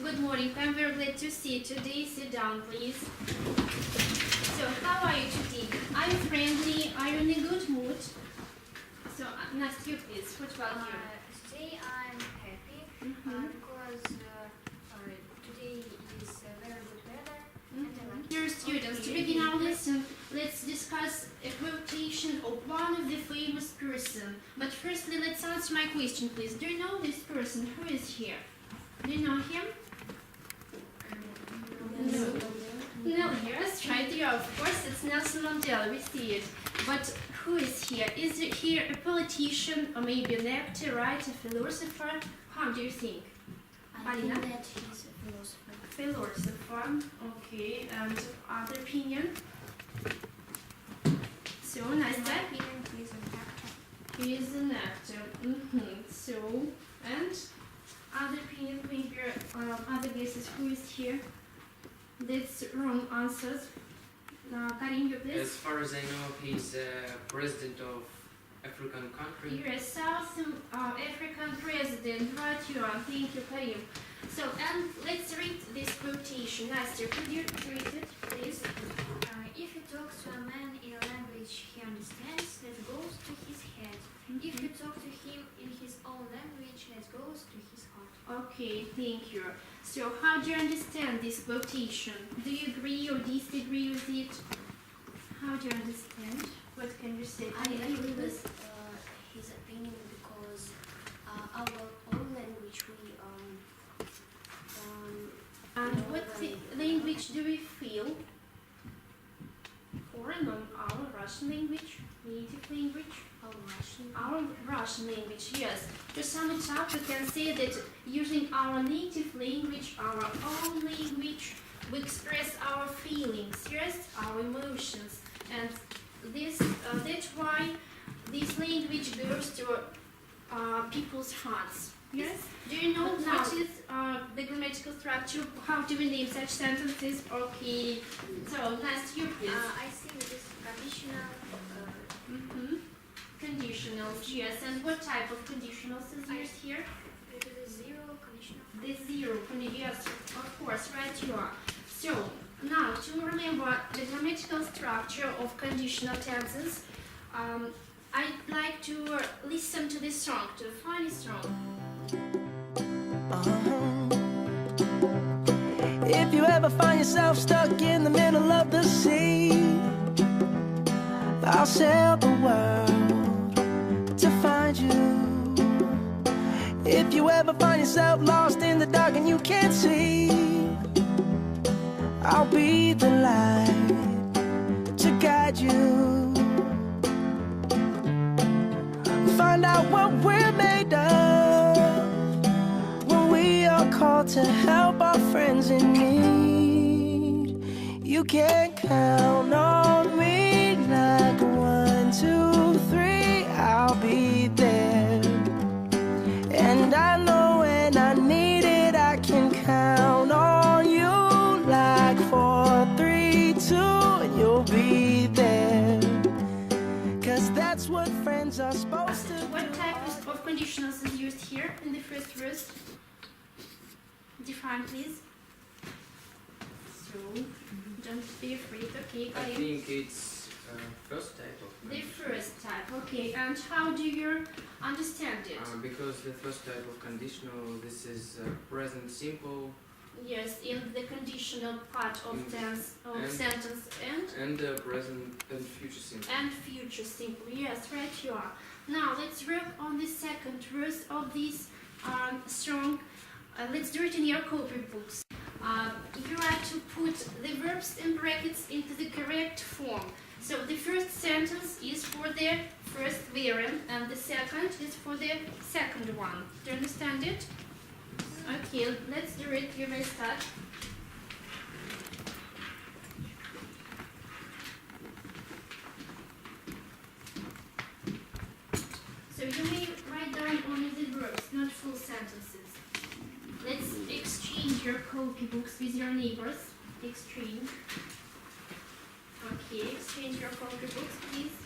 Good morning. I'm very glad to see you today. Sit down, please. So, how are you today? Are you friendly? Are you in a good mood? So, Nastya, please. What about you? Today I'm happy because today is very good weather and I like it. Dear students, to begin our lesson, let's discuss a quotation of one of the famous person. But firstly, let's answer my question, please. Do you know this person? Who is here? Do you know him? No, yes, right here. Of course, it's Nelson Mandela. We see it. But who is here? Is it here a politician or maybe an actor, right? A philosopher? How do you think? I think that he's a philosopher. Philosopher. Okay. And other opinion? So, nice that. He's an actor. He is an actor. So, and other opinion, maybe other guesses. Who is here? That's wrong answers. Karim, you please. As far as I know, he's president of African country. You're a South African president, right? You are. Thank you, Karim. So, and let's read this quotation. Nastya, could you read it, please? If you talk to a man in a language he understands, that goes to his head. If you talk to him in his own language, that goes to his heart. Okay, thank you. So, how do you understand this quotation? Do you agree or disagree with it? How do you understand? What can you say? I agree with his opinion because our own language And what language do we feel? Foreign on our Russian language, native language? Our Russian language, yes. To sum it up, we can say that using our native language, our own language, we express our feelings, yes, our emotions. And that's why this language goes to people's hearts. Yes? Do you know what is the grammatical structure? How do we name such sentences? Okay. So, next you please. I think it is conditional. Conditionals, yes. And what type of conditionals is used here? It is zero conditional. The zero, yes, of course, right you are. So, now to remember the grammatical structure of conditional tenses, I'd like to listen to this song, to a funny song. If you ever find yourself stuck in the middle of the sea, I'll sail the world to find you. If you ever find yourself lost in the dark and you can't see, I'll be the light to guide you. Find out what we're made of when we are called to help our friends in need. You can count on me like 1, 2, 3, I'll be there. And I know when I need it, I can count on you like 4, 3, 2, and you'll be there. 'Cause that's what friends are supposed to do. What type of conditionals is used here in the first verse? Define, please. So, don't be afraid. Okay, I think it's first type of the conditional. first type. Okay, and how do you understand it? Because the first type of conditional, this is present simple Yes, in the conditional part of tense of and- sentence and present and future simple. and future simple. Yes, right you are. Now let's work on the second verse of this song. Let's do it in your copy books. You have to put the verbs in brackets into the correct form. So the first sentence is for the first variant and the second is for the second one. Do you understand it? Okay, let's do it. You may start. So you may write down only the verbs, not full sentences. Let's exchange your copy books with your neighbors. Exchange. Okay, exchange your copy books, please.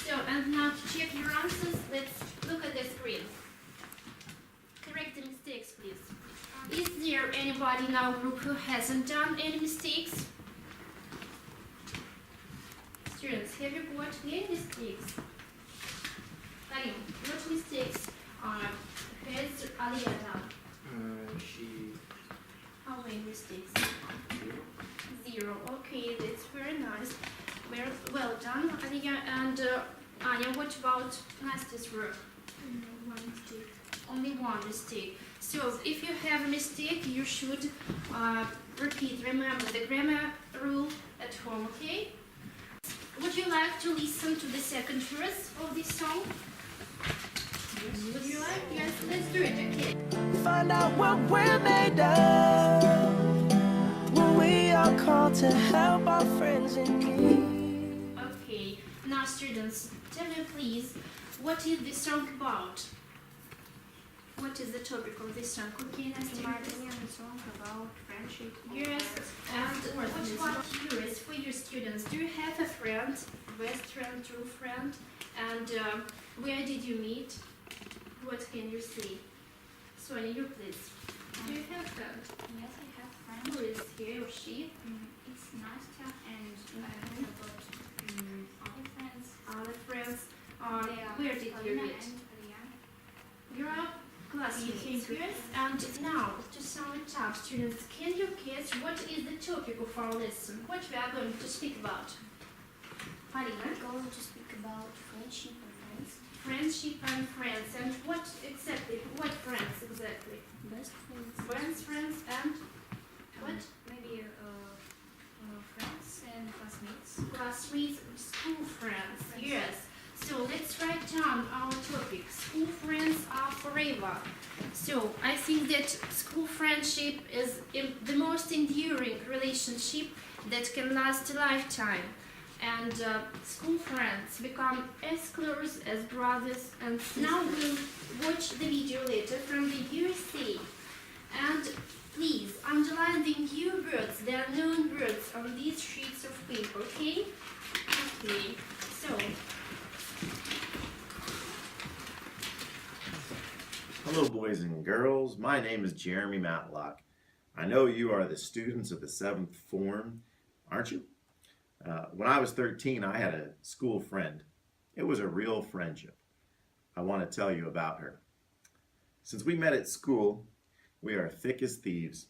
So, and now to check your answers, let's look at the screen. anybody in our group who hasn't done any mistakes? Students, have you got any mistakes? Karim, what mistakes has Aliyah done? She How many mistakes? 0. 0. Okay, that's very nice. Well done, Aliyah. And Anya, what about Nasty's work? One mistake. Only one mistake. So if you have a mistake, you should remember the grammar rule at home, okay? Would you like to listen to the second verse of this song? Would you like? Yes, let's do it, okay? Find out what we're made of when we are called to help our friends in need. Okay, now students, tell me please, what is this song about? What is the topic of this song? Okay, Nasty. In my opinion, it's a song about friendship. Yes, and what about yours for your students? Do you have a friend, best friend, true friend? And where did you meet? What can you say? Sonia, you please. Do you have a friend? Yes, I have friends. Who is he or she? It's Nastya and I have got other friends. Other friends? They are Where did you Polina meet? and Maria. You're a classmates, yes? And now, to sum it up, students, can you guess what is the topic of our lesson? What we are going to speak about? Polina? We're going to speak about friendship and friends. Friendship and friends. And what exactly? What friends exactly? Best friends. Friends, and what? Maybe friends and classmates. Classmates, school friends. Yes. So let's write down our topic. School friends are forever. So I think that school friendship is the most enduring relationship that can last a lifetime. And school friends become as close as brothers and sisters. Now we'll watch the video later from the USA. And please underline the new words, the unknown words on these sheets of paper, okay? Okay, so. Hello, boys and girls. My name is Jeremy Matlock. I know you are the students of the 7th form, aren't you? When I was 13, I had a school friend. It was a real friendship. I want to tell you about her. Since we met at school, we are thick as thieves.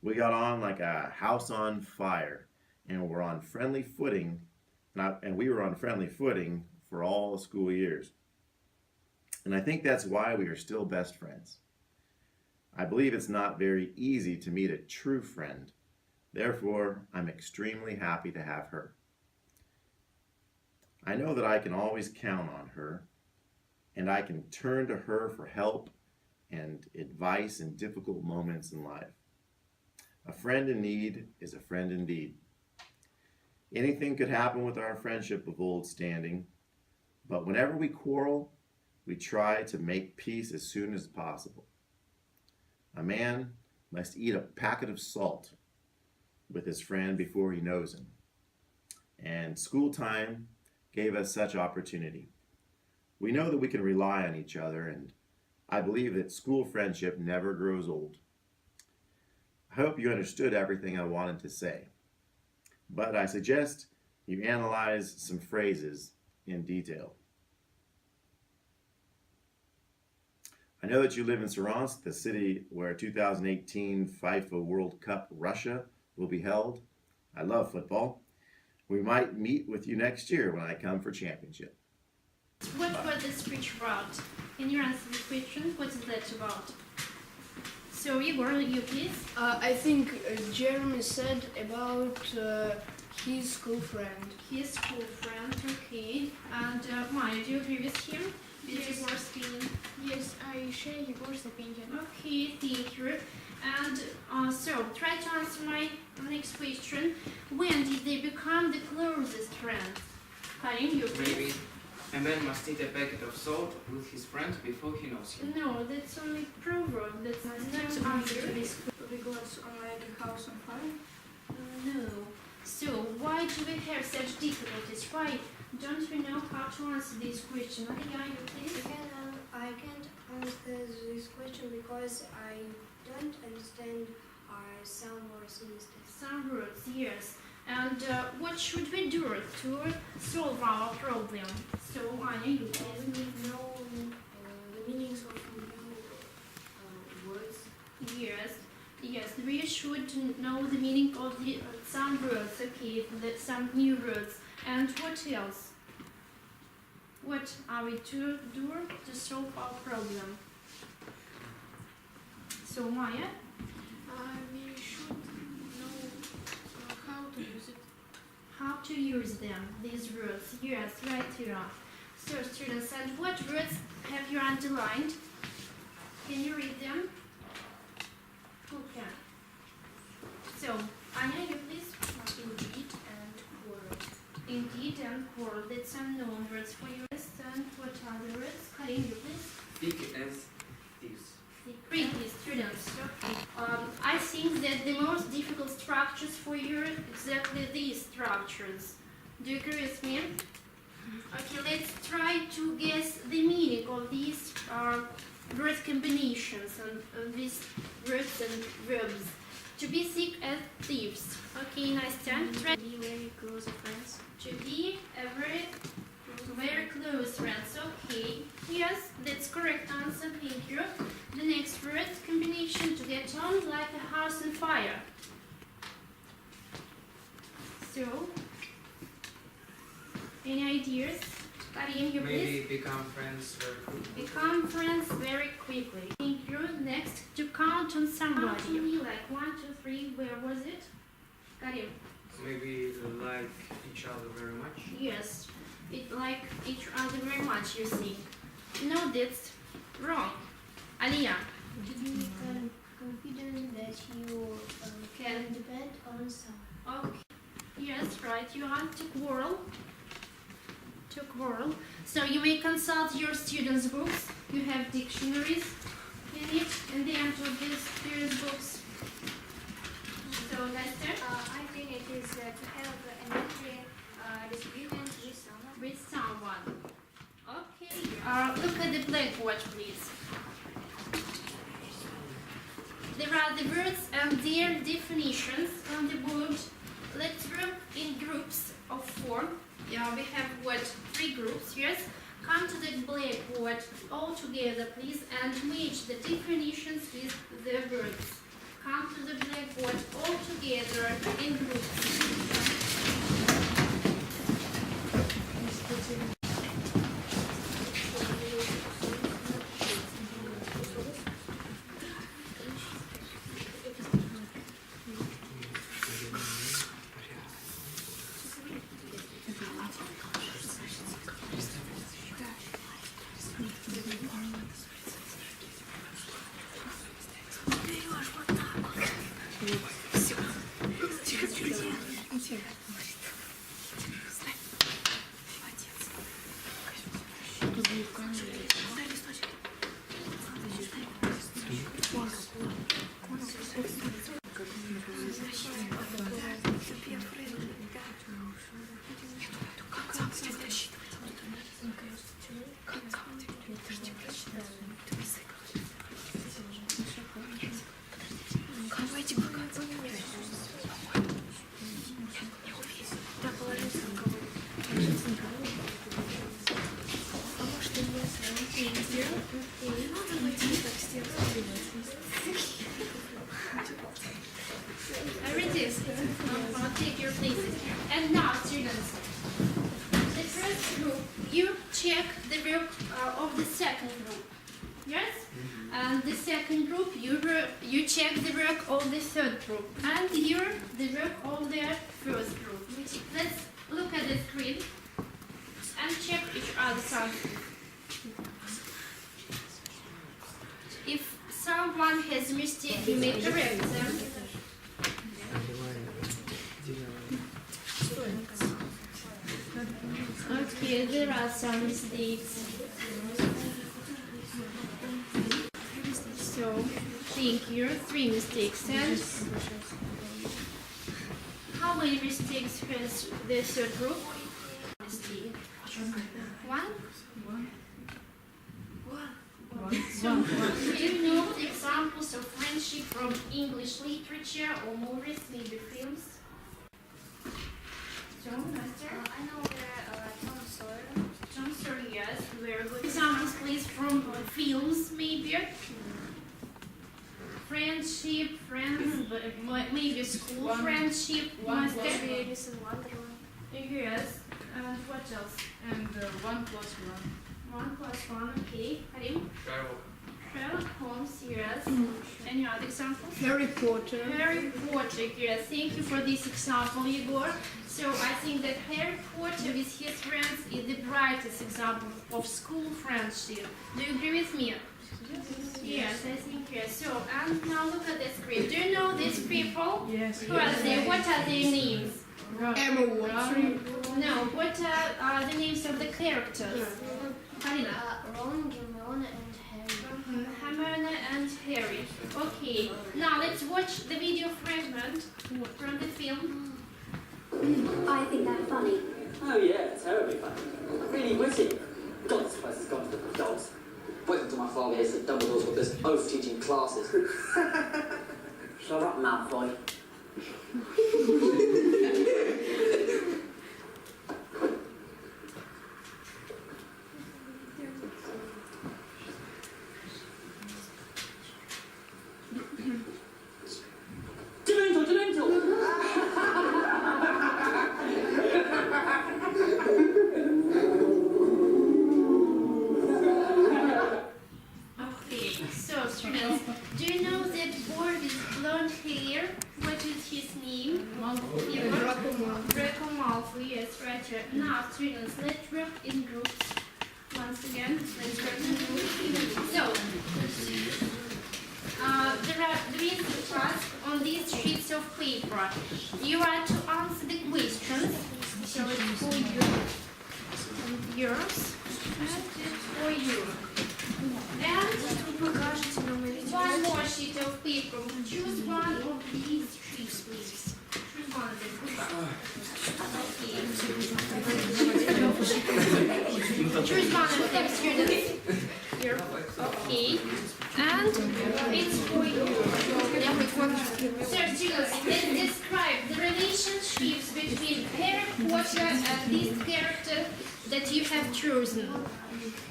We got on like a house on fire, and we're on friendly footing, and we were on friendly footing for all the school years. And I think that's why we are still best friends. I believe it's not very easy to meet a true friend. Therefore, I'm extremely happy to have her. I know that I can always count on her, and I can turn to her for help and advice in difficult moments in life. A friend in need is a friend indeed. Anything could happen with our friendship of old standing, but whenever we quarrel, we try to make peace as soon as possible. A man must eat a packet of salt with his friend before he knows him. And school time gave us such opportunity. We know that we can rely on each other, and I believe that school friendship never grows old. I hope you understood everything I wanted to say, but I suggest you analyze some phrases in detail. I know that you live in Saransk, the city where 2018 FIFA World Cup Russia will be held. I love football. We might meet with you next year when I come for championship. What was the speech about? Can you answer the question? What is that about? So Igor, you please. I think Jeremy said about his school friend. His school friend, okay. And Maya, do you agree with him? With Yes. Igor's feeling? Yes, I share Yegor's opinion. Okay, thank you. And so, try to answer my next question. When did they become the closest friends? Karim, you please. Maybe a man must eat a packet of salt with his friend before he knows him. No, that's only proverb. That's not answer to this. Because like a house on fire. No. So, why do we have such difficulties? Why don't we know how to answer this question? Maria, you please. I can't answer this question because I don't understand are some words listed. Some words, yes. And what should we do to solve our problem? So, Anya, you We please. need to know the meanings of new words. Yes, we should know the meaning of some words, okay, some new words. And what else? What are we to do to solve our problem? So, Maya? We should know how to use it. How to use them, these words. Yes, right here. So, students, and what words have you underlined? Can you read them? Who can? So, Anya, you please. Indeed and quarrel. Indeed and quarrel. That's unknown words for you. And what are the words? Karim, you please. Thick as thieves. Quickly, students. I think that the most difficult structures for you are exactly these structures. Do you agree with me? Okay, let's try to guess the meaning of these word combinations and these words and verbs. To be thick as thieves. Okay, Nastya. Try Be very close friends. to be a very close friends. Okay. Yes, that's correct answer. Thank you. The next word combination, to get on like a house on fire. So, any ideas? Karim, you please. Maybe become friends very quickly. Become friends very quickly. Thank you. Next, to count on somebody. Like 1, 2, 3. Where was it? Karim. Maybe like each other very much. Yes. It like each other very much, you think. No, that's wrong. Aliyah. To be confident that you can depend on someone. Okay. Yes, right. You want to quarrel. To quarrel. So you may consult your students' books. You have dictionaries in it, in the end of these students' books. So, Lester, I think it is to have an angry disagreement with someone. Okay. Look at the blackboard, please. There are the words and their definitions on the board. Let's group in groups of 4. Yeah, we have what? 3 groups, yes? Come to the blackboard all together, please, and match the definitions with the words. Come to the blackboard all together in groups. Take your places. And now, students, the first group, you check the work of the second group. Yes? And the second group, you check the work of the third group. And here, the work of the first group. Let's look at the screen and check each other's answers. If someone has a mistake, you may correct them. Okay, there are some mistakes. So, thank you. 3 mistakes. And how many mistakes has the third group? Mistake. 1? So, you know the example examples of friendship from English literature or movies, maybe films? So, Master? I know the Tom Sawyer. Tom Sawyer, yes, very good. Examples, please, from films, maybe. Friendship, friends, but maybe school friendship, Master? Alice in Wonderland. Yes, and what else? And 1+1. 1+1, okay. Karim? Sherlock Holmes, yes. Any other examples? Harry Potter. Harry Potter, yes. Thank you for this example, Igor. So I think that Harry Potter with his friends is the brightest example of school friendship. Do you agree with me? Yes, I think yes. So, and now look at the screen. Do you know these people? Yes. Who are they? What are their names? Emma Watson. No, what are the names of the characters? Karina? Ron, Hermione, and Harry. Hermione and Harry. Okay, now let's watch the video fragment from the film. I think that's funny. Oh yeah, terribly funny. Really witty. God, this place has gone to the dogs. Wait until my father hears that Dumbledore's got this oath teaching classes. Shut up, Malfoy. Okay, so students, do you know that boy with blonde hair? What is his name? Draco Malfoy, yes, right here. Now, students, let's work in groups. Once again, let's work in groups. So, there is a task on these sheets of paper. You are to answer the questions. So it's for you and yours, and it's for you. And one more sheet of paper. Choose one of these sheets, please. Choose one of them. Okay. Choose one of them, students. Here. Okay. And it's for you. So, students, let's describe the relationships between Harry Potter and this character that you have chosen.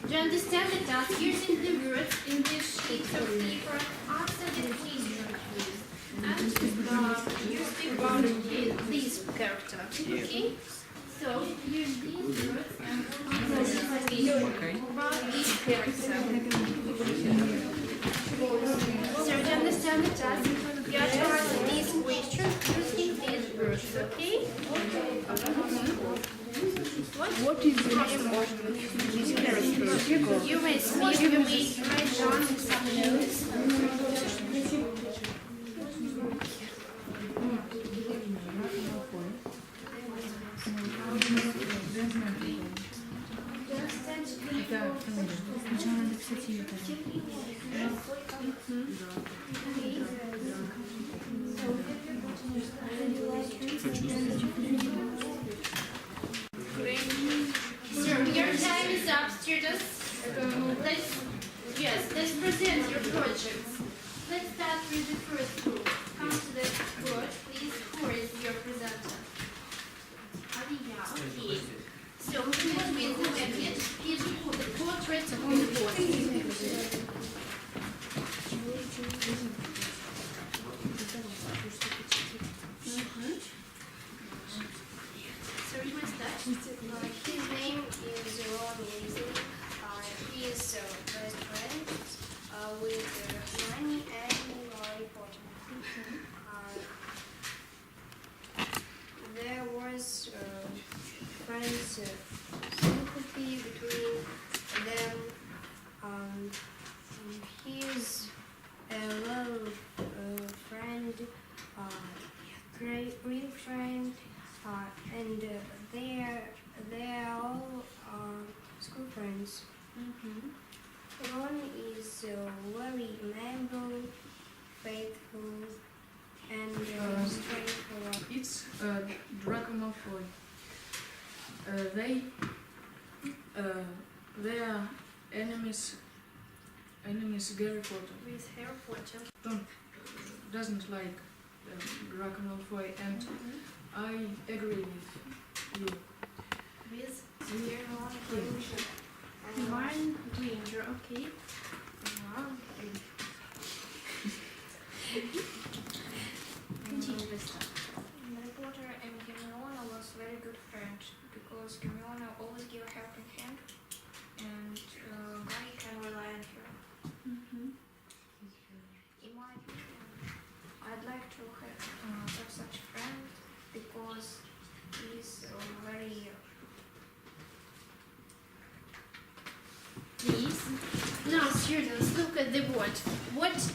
Do you understand the task? Using the words in these sheets of paper, answer the question, please. And you speak about this character, okay? So, use these words and answer the question about this character. So, do you understand the task? You have to answer these questions using these words, okay? What is the name of this character? You may speak, you may write down some notes. So your time is up, students. Let's present your projects. Let's start with the first group. Come to the board, please. Who is your presenter? Alina, okay. So what we look at it is the portraits of the board. So who is that? His name is Ron Weasley. He is best friend with Hermione and Harry Potter. There was friends sympathy between them. He is a love friend, great real friend, and they are all school friends. Ron is very amiable, faithful, and straightforward. It's Draco Malfoy. They are enemies is Harry Potter. With Harry Potter. Doesn't like Draco Malfoy, and I agree with you. With Hermione Granger. Hermione Granger, okay. Continue with that. Harry Potter and Hermione was very good friends because Hermione always gave a helping hand and Harry can rely on her. In my opinion, I'd like to have such a friend because he's very Please. Now, students, look at the board. What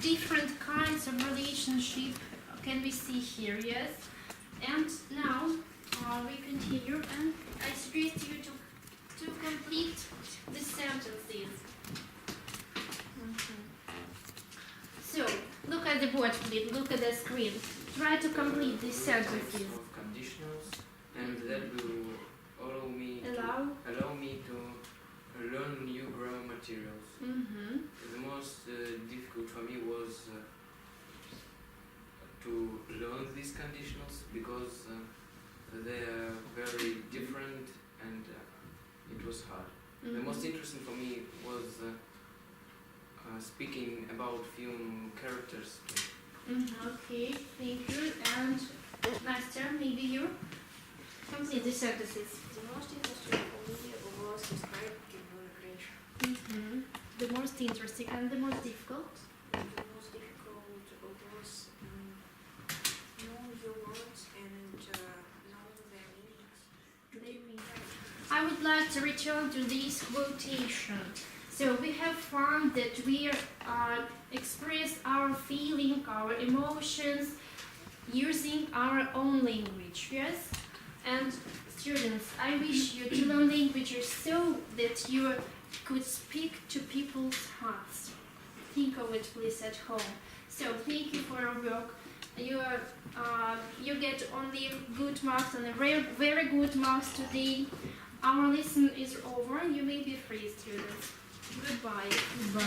different kinds of relationship can we see here? Yes. And now we continue, and I suggest you to complete the sentences. So, look at the board, please. Look at the screen. Try to complete these sentences. Of conditionals, and that will allow me Allow. to learn new grammar materials. The most difficult for me was to learn these conditionals because they are very different and it was hard. The most interesting for me was speaking about film characters. Okay, thank you. And Master, maybe you complete the sentences. the most interesting for me was described Hermione Granger. The most interesting and the most difficult. The most difficult was know your words and know their meanings. I would like to return to this quotation. So we have found that we express our feeling, our emotions using our own language, yes? And students, I wish you to learn languages so that you could speak to people's hearts. Think of it, please, at home. So thank you for your work. You get only good marks and very good marks today. Our lesson is over. You may be free, students. Goodbye. Goodbye.